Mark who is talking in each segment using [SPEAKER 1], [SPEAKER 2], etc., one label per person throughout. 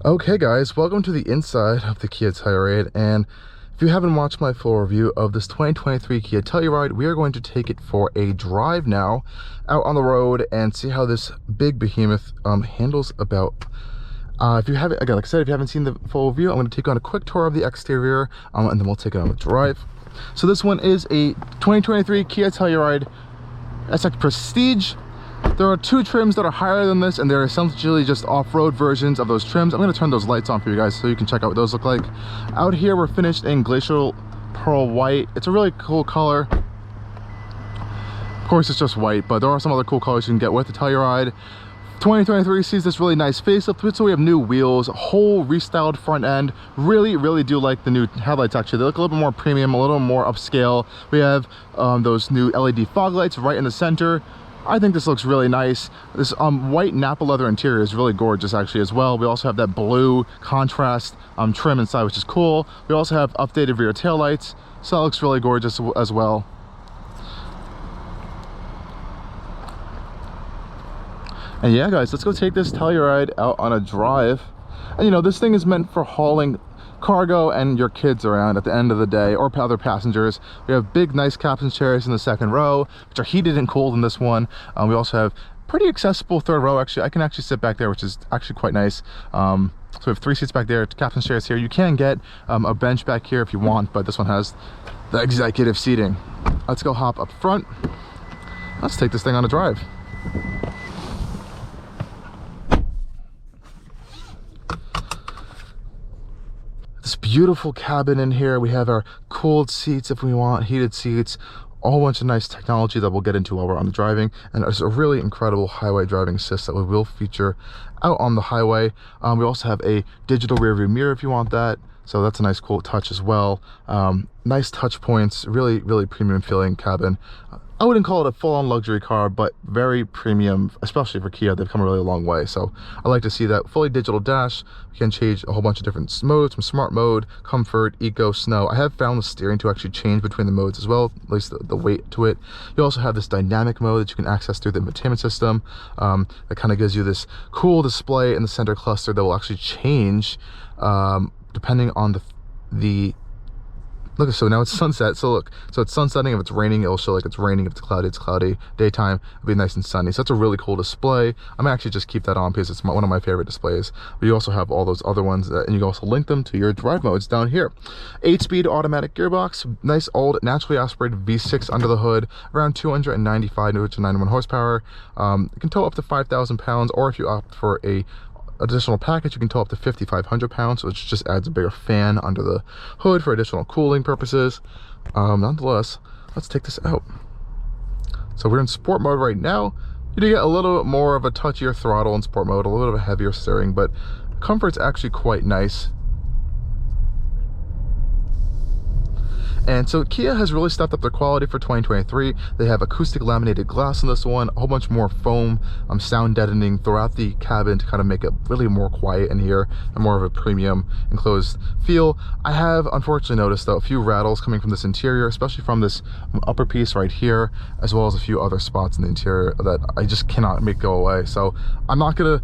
[SPEAKER 1] Okay guys, welcome to the inside of the Kia Telluride, and if you haven't watched my full review of this 2023 Kia Telluride, we are going to take it for a drive now out on the road and see how this big behemoth handles about. If you haven't, again, like I said, if you haven't seen the full review, I'm going to take on a quick tour of the exterior and then we'll take it on a drive. So this one is a 2023 Kia Telluride SX Prestige. There are two trims that are higher than this, and they're essentially just off-road versions of those trims. I'm going to turn those lights on for you guys so you can check out what those look like. Out here, we're finished in glacial pearl white. It's a really cool color. Of course, it's just white, but there are some other cool colors you can get with the Telluride. 2023 sees this really nice facelift, so we have new wheels, whole restyled front end. Really do like the new headlights. Actually, they look a little bit more premium, a little more upscale. We have those new LED fog lights right in the center. I think this looks really nice. This white Nappa leather interior is really gorgeous actually as well. We also have that blue contrast trim inside, which is cool. We also have updated rear taillights, so that looks really gorgeous as well. And yeah guys, let's go take this Telluride out on a drive. And you know, this thing is meant for hauling cargo and your kids around at the end of the day, or other passengers. We have big nice captain's chairs in the second row, which are heated and cooled in this one. We also have pretty accessible third row. Actually, I can actually sit back there, which is actually quite nice. So we have 3 seats back there, captain's chairs here. You can get a bench back here if you want, but this one has the executive seating. Let's go hop up front. Let's take this thing on a drive. This beautiful cabin in here. We have our cooled seats if we want, heated seats, a whole bunch of nice technology that we'll get into while we're on the driving, and there's a really incredible highway driving assist that we will feature out on the highway. We also have a digital rear view mirror if you want that, so that's a nice cool touch as well. Nice touch points, really premium feeling cabin. I wouldn't call it a full-on luxury car, but very premium, especially for Kia. They've come a really long way, so I like to see that. Fully digital dash. We can change a whole bunch of different modes, from smart mode, comfort, eco, snow. I have found the steering to actually change between the modes as well, at least the weight to it. You also have this dynamic mode that you can access through the infotainment system. That kind of gives you this cool display in the center cluster that will actually change depending on the look. So now it's sunset, so look, so it's sunsetting. If it's raining, it'll show like it's raining. If it's cloudy. Daytime, it'll be nice and sunny. So that's a really cool display. I'm actually just keep that on because it's one of my favorite displays. But you also have all those other ones, and you can also link them to your drive modes down here. 8-speed automatic gearbox, nice old naturally aspirated V6 under the hood, around 295 to 91 horsepower. It can tow up to 5,000 pounds, or if you opt for a additional package, you can tow up to 5,500 pounds, which just adds a bigger fan under the hood for additional cooling purposes. Nonetheless, let's take this out. So we're in sport mode right now. You do get a little bit more of a touchier throttle in sport mode, a little bit of a heavier steering, but comfort's actually quite nice. And so Kia has really stepped up their quality for 2023. They have acoustic laminated glass in this one, a whole bunch more foam, sound deadening throughout the cabin to kind of make it really more quiet in here and more of a premium enclosed feel. I have unfortunately noticed though a few rattles coming from this interior, especially from this upper piece right here, as well as a few other spots in the interior that I just cannot make go away. So I'm not gonna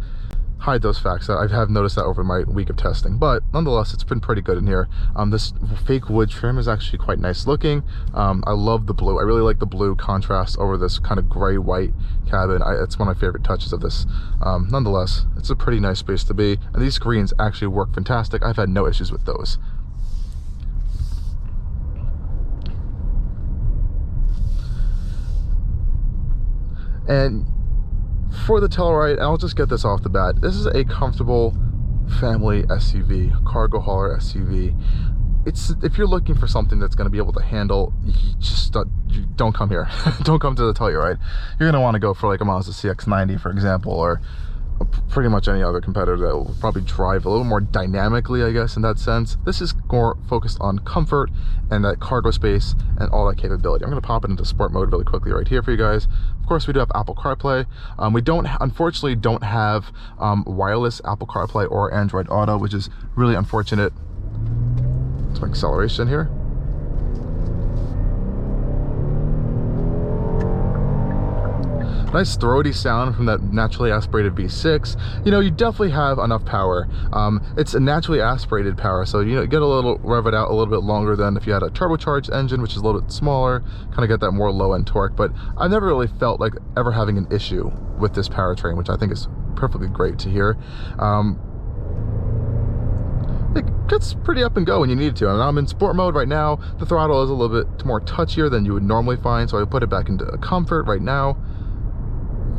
[SPEAKER 1] hide those facts. I have noticed that over my week of testing, but nonetheless it's been pretty good in here. This fake wood trim is actually quite nice looking. I love the blue. I really like the blue contrast over this kind of gray white cabin. It's one of my favorite touches of this. Nonetheless, it's a pretty nice space to be, and these screens actually work fantastic. I've had no issues with those. And for the Telluride, and I'll just get this off the bat, this is a comfortable family SUV, cargo hauler SUV. It's, if you're looking for something that's going to be able to handle, you just don't come here. Don't come to the Telluride. You're going to want to go for like a Mazda CX-90, for example, or pretty much any other competitor that will probably drive a little more dynamically, I guess, in that sense. This is more focused on comfort and that cargo space and all that capability. I'm going to pop it into sport mode really quickly right here for you guys. Of course, we do have Apple CarPlay. We unfortunately don't have wireless Apple CarPlay or Android Auto, which is really unfortunate. Some acceleration here. Nice throaty sound from that naturally aspirated V6. You know, you definitely have enough power. It's a naturally aspirated power, so you know, get a little rev it out a little bit longer than if you had a turbocharged engine, which is a little bit smaller, kind of get that more low-end torque. But I've never really felt like ever having an issue with this powertrain, which I think is perfectly great to hear. It gets pretty up and go when you need to. And I'm in sport mode right now. The throttle is a little bit more touchier than you would normally find, so I put it back into comfort right now.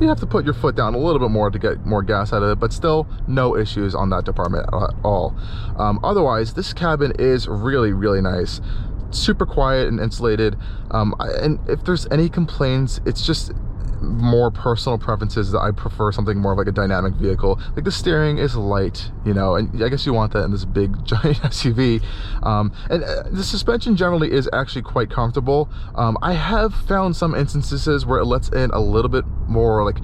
[SPEAKER 1] You have to put your foot down a little bit more to get more gas out of it, but still no issues on that department at all. Otherwise, this cabin is really, really nice. Super quiet and insulated. And if there's any complaints, it's just more personal preferences that I prefer something more of like a dynamic vehicle. Like the steering is light, you know, and I guess you want that in this big giant SUV. And the suspension generally is actually quite comfortable. I have found some instances where it lets in a little bit more like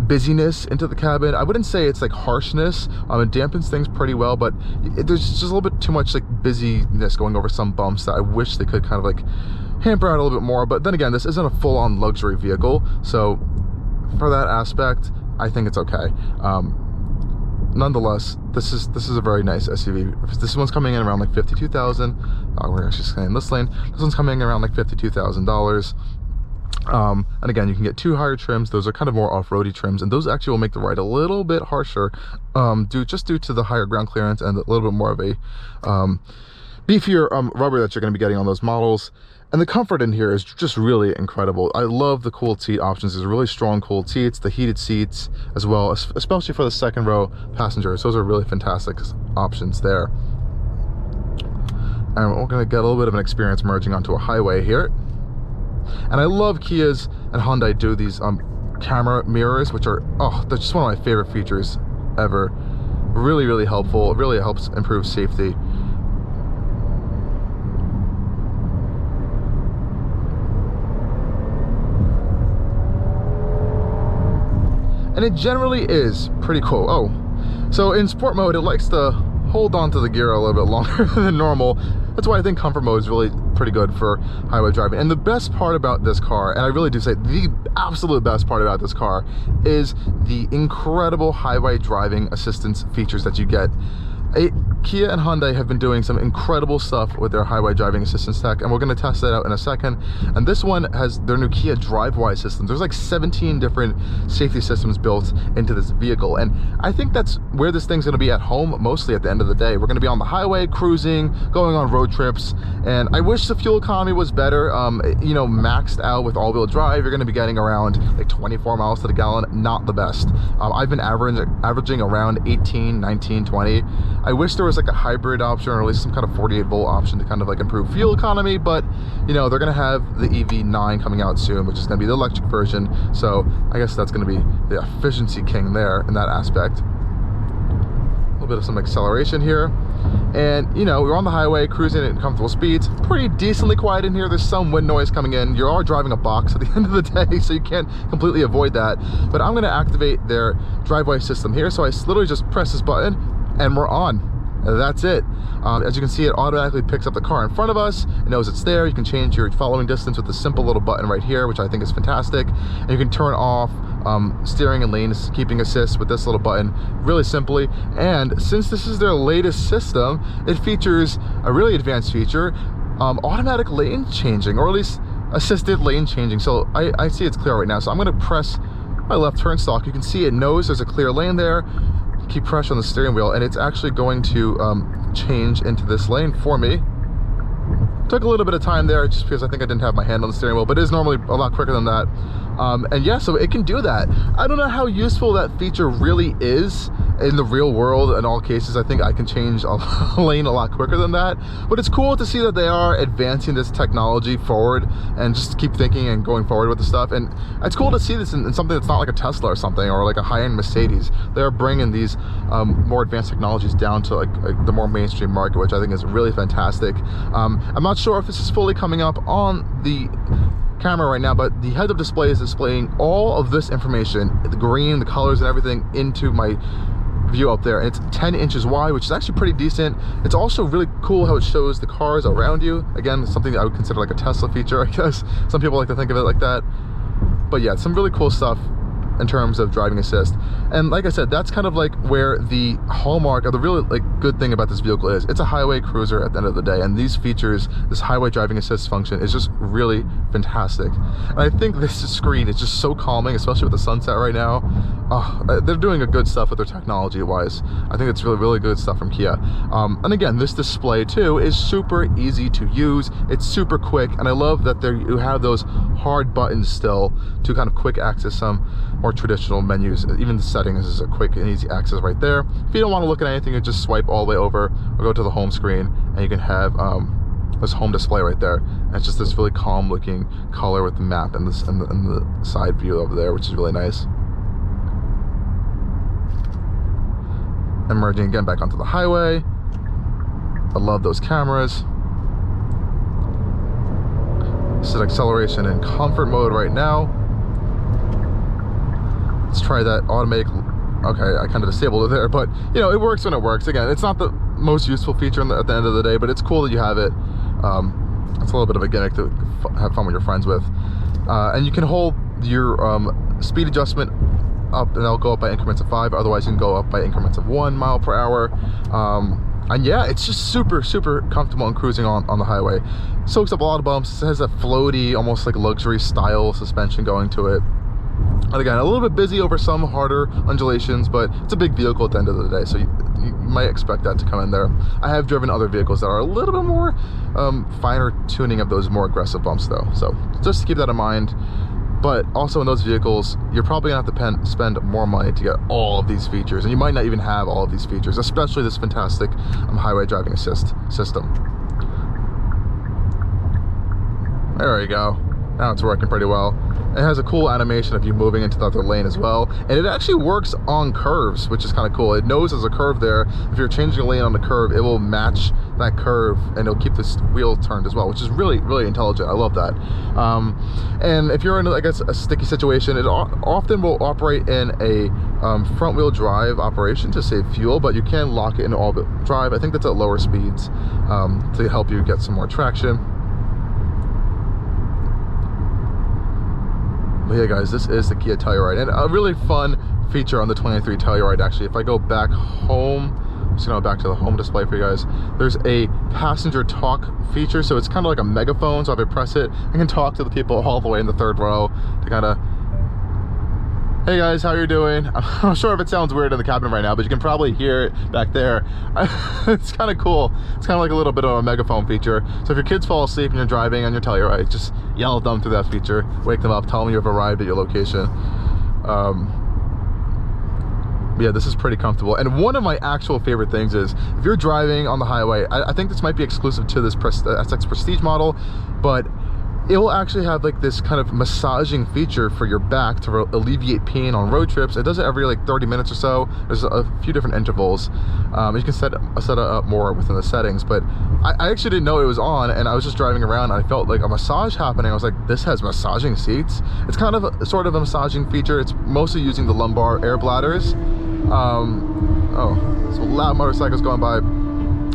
[SPEAKER 1] busyness into the cabin. I wouldn't say it's like harshness. It dampens things pretty well, but there's just a little bit too much like busyness going over some bumps that I wish they could kind of like hamper out a little bit more. But then again, this isn't a full-on luxury vehicle, so for that aspect I think it's okay. Nonetheless, this is a very nice SUV. This one's coming in around like $52,000. We're actually staying in this lane. This one's coming in around like $52,000. And again, you can get 2 higher trims. Those are kind of more off-roady trims, and those actually will make the ride a little bit harsher, due to the higher ground clearance and a little bit more of a beefier rubber that you're going to be getting on those models. And the comfort in here is just really incredible. I love the cooled seat options. There's really strong cooled seats, the heated seats as well, especially for the second row passengers. Those are really fantastic options there. And we're going to get a little bit of an experience merging onto a highway here. And I love Kias and Hyundai do these camera mirrors, which are, they're just one of my favorite features ever. Really, really helpful. It really helps improve safety. And it generally is pretty cool. So in sport mode, it likes to hold on to the gear a little bit longer than normal. That's why I think comfort mode is really pretty good for highway driving. And the best part about this car, and I really do say the absolute best part about this car, is the incredible highway driving assistance features that you get. Kia and Hyundai have been doing some incredible stuff with their highway driving assistance tech, and we're going to test that out in a second. And this one has their new Kia DriveWise systems. There's like 17 different safety systems built into this vehicle, and I think that's where this thing's going to be at home mostly at the end of the day. We're going to be on the highway, cruising, going on road trips, and I wish the fuel economy was better. You know, maxed out with all-wheel drive, you're going to be getting around like 24 miles to the gallon. Not the best. I've been averaging around 18, 19, 20. I wish there was like a hybrid option, or at least some kind of 48-volt option to kind of like improve fuel economy, but you know, they're going to have the EV9 coming out soon, which is going to be the electric version, so I guess that's going to be the efficiency king there in that aspect. A little bit of some acceleration here, and you know, we're on the highway cruising at comfortable speeds. Pretty decently quiet in here. There's some wind noise coming in. You are driving a box at the end of the day, so you can't completely avoid that, but I'm going to activate their DriveWise system here. So I literally just press this button and we're on. That's it. As you can see, it automatically picks up the car in front of us. It knows it's there. You can change your following distance with a simple little button right here, which I think is fantastic. And you can turn off steering and lane keeping assist with this little button really simply. And since this is their latest system, it features a really advanced feature, automatic lane changing, or at least assisted lane changing. So I see it's clear right now, so I'm going to press my left turn stalk. You can see it knows there's a clear lane there. Keep pressure on the steering wheel, and it's actually going to change into this lane for me. Took a little bit of time there just because I think I didn't have my hand on the steering wheel, but it is normally a lot quicker than that. And yeah, so it can do that. I don't know how useful that feature really is in the real world. In all cases, I think I can change a lane a lot quicker than that, but it's cool to see that they are advancing this technology forward and just keep thinking and going forward with the stuff. And it's cool to see this in something that's not like a Tesla or something, or like a high-end Mercedes. They're bringing these more advanced technologies down to like the more mainstream market, which I think is really fantastic. I'm not sure if this is fully coming up on the camera right now, but the heads-up display is displaying all of this information, the green, the colors and everything, into my view up there. And it's 10 inches wide, which is actually pretty decent. It's also really cool how it shows the cars around you. Again, something that I would consider like a Tesla feature, I guess. Some people like to think of it like that. But yeah, some really cool stuff in terms of driving assist. And like I said, that's kind of like where the hallmark of the really like good thing about this vehicle is. It's a highway cruiser at the end of the day, and these features, this highway driving assist function, is just really fantastic. And I think this screen is just so calming, especially with the sunset right now. Oh, they're doing a good stuff with their technology wise. I think it's really good stuff from Kia. And again, this display too is super easy to use. It's super quick, and I love that you have those hard buttons still to kind of quick access some more traditional menus. Even the settings is a quick and easy access right there. If you don't want to look at anything, you just swipe all the way over or go to the home screen, and you can have this home display right there. And it's just this really calm looking color with the map and the side view over there, which is really nice. And merging again back onto the highway. I love those cameras. This is acceleration in comfort mode right now. Let's try that automatic. Okay, I kind of disabled it there, but you know, it works when it works. Again, it's not the most useful feature at the end of the day, but it's cool that you have it. It's a little bit of a gimmick to have fun with your friends with. And you can hold your speed adjustment up, and that'll go up by increments of 5. Otherwise, you can go up by increments of 1 mile per hour. And yeah, it's just super comfortable in cruising on the highway. Soaks up a lot of bumps. It has a floaty, almost like luxury style suspension going to it. And again, a little bit busy over some harder undulations, but it's a big vehicle at the end of the day, so you might expect that to come in there. I have driven other vehicles that are a little bit more finer tuning of those more aggressive bumps though, so just to keep that in mind. But also in those vehicles, you're probably gonna have to spend more money to get all of these features, and you might not even have all of these features, especially this fantastic highway driving assist system. There we go. Now it's working pretty well. It has a cool animation of you moving into the other lane as well, and it actually works on curves, which is kind of cool. It knows there's a curve there. If you're changing a lane on the curve, it will match that curve, and it'll keep this wheel turned as well, which is really intelligent. I love that. And if you're in, I guess, a sticky situation, it often will operate in a front wheel drive operation to save fuel, but you can lock it into all-wheel drive. I think that's at lower speeds to help you get some more traction. But yeah, guys, this is the Kia Telluride, and a really fun feature on the 23 Telluride. Actually, if I go back home, I'm just gonna go back to the home display for you guys. There's a passenger talk feature, so it's kind of like a megaphone. So if I press it, I can talk to the people all the way in the third row to kind of, hey guys, how you doing? I'm not sure if it sounds weird in the cabin right now, but you can probably hear it back there. It's kind of cool. It's kind of like a little bit of a megaphone feature. So if your kids fall asleep and you're driving on your Telluride, just yell at them through that feature, wake them up, tell them you've arrived at your location. Yeah, this is pretty comfortable. And one of my actual favorite things is, if you're driving on the highway, I think this might be exclusive to this SX Prestige model, but it will actually have like this kind of massaging feature for your back to alleviate pain on road trips. It does it every like 30 minutes or so. There's a few different intervals. You can set it up more within the settings, but I actually didn't know it was on, and I was just driving around and I felt like a massage happening. I was like, this has massaging seats. It's kind of sort of a massaging feature. It's mostly using the lumbar air bladders. Oh, so loud motorcycles going by.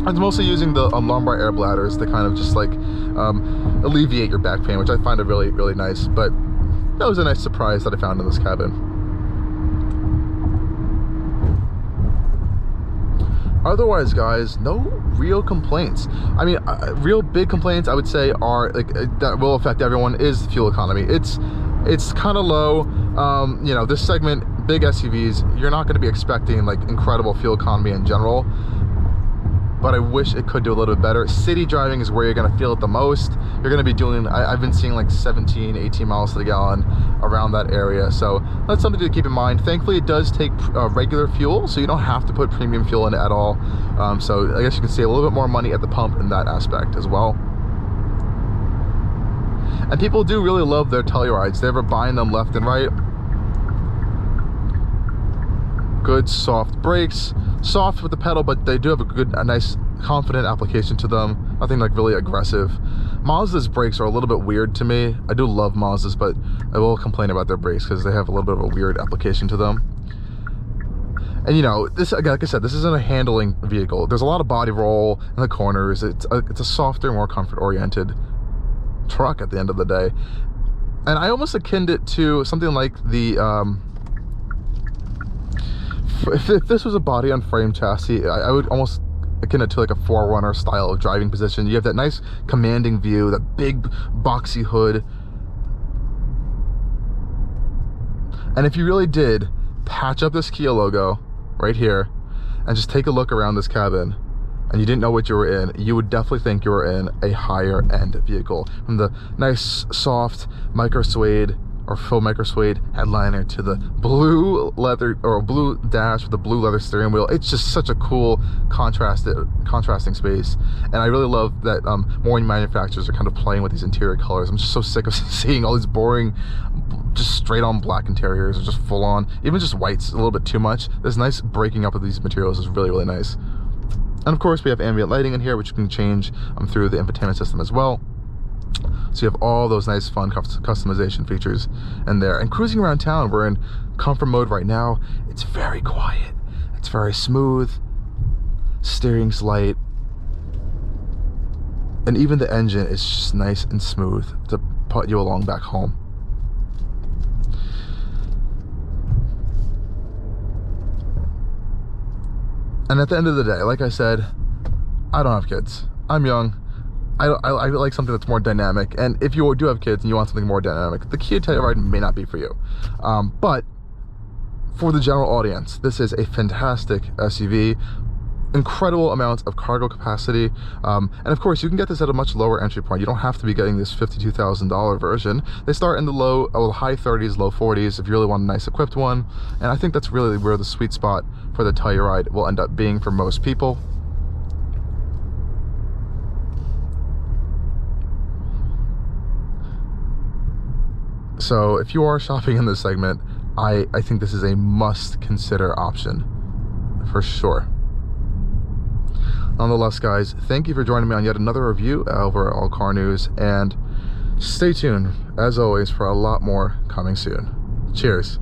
[SPEAKER 1] It's mostly using the lumbar air bladders to kind of just like alleviate your back pain, which I find really nice. But that was a nice surprise that I found in this cabin. Otherwise, guys, no real complaints. I mean, real big complaints I would say are like that will affect everyone is fuel economy. It's kind of low. You know, this segment, big SUVs, you're not going to be expecting like incredible fuel economy in general, but I wish it could do a little bit better. City driving is where you're going to feel it the most. You're going to be doing, I've been seeing like 17, 18 miles to the gallon around that area. So that's something to keep in mind. Thankfully, it does take regular fuel, so you don't have to put premium fuel in it at all. So I guess you can save a little bit more money at the pump in that aspect as well. And people do really love their Tellurides. They're buying them left and right. Good soft brakes, soft with the pedal, but they do have a nice confident application to them. Nothing like really aggressive. Mazda's brakes are a little bit weird to me. I do love Mazda's, but I will complain about their brakes because they have a little bit of a weird application to them. And you know, this, like I said, this isn't a handling vehicle. There's a lot of body roll in the corners. It's a softer, more comfort-oriented truck at the end of the day. And I almost akined it to something like the if this was a body on frame chassis, I would almost akin it to like a 4Runner style of driving position. You have that nice commanding view, that big boxy hood. And if you really did patch up this Kia logo right here and just take a look around this cabin and you didn't know what you were in, you would definitely think you were in a higher end vehicle. From the nice soft micro suede or faux micro suede headliner to the blue leather or blue dash with the blue leather steering wheel. It's just such a cool contrasting space, and I really love that more manufacturers are kind of playing with these interior colors. I'm just so sick of seeing all these boring just straight on black interiors or just full on, even just white's a little bit too much. This nice breaking up of these materials is really nice. And of course we have ambient lighting in here, which you can change through the infotainment system as well. So you have all those nice fun customization features in there. And cruising around town, we're in comfort mode right now. It's very quiet, it's very smooth, steering's light, and even the engine is just nice and smooth to put you along back home. And at the end of the day, like I said, I don't have kids. I'm young. I like something that's more dynamic, and if you do have kids and you want something more dynamic, the Kia Telluride may not be for you. But for the general audience, this is a fantastic SUV, incredible amounts of cargo capacity, and of course you can get this at a much lower entry point. You don't have to be getting this $52,000 version. They start in the high 30s, low 40s if you really want a nice equipped one, and I think that's really where the sweet spot for the Telluride will end up being for most people. So if you are shopping in this segment, I think this is a must consider option for sure. Nonetheless, guys, thank you for joining me on yet another review over at Allcarnews, and stay tuned as always for a lot more coming soon. Cheers.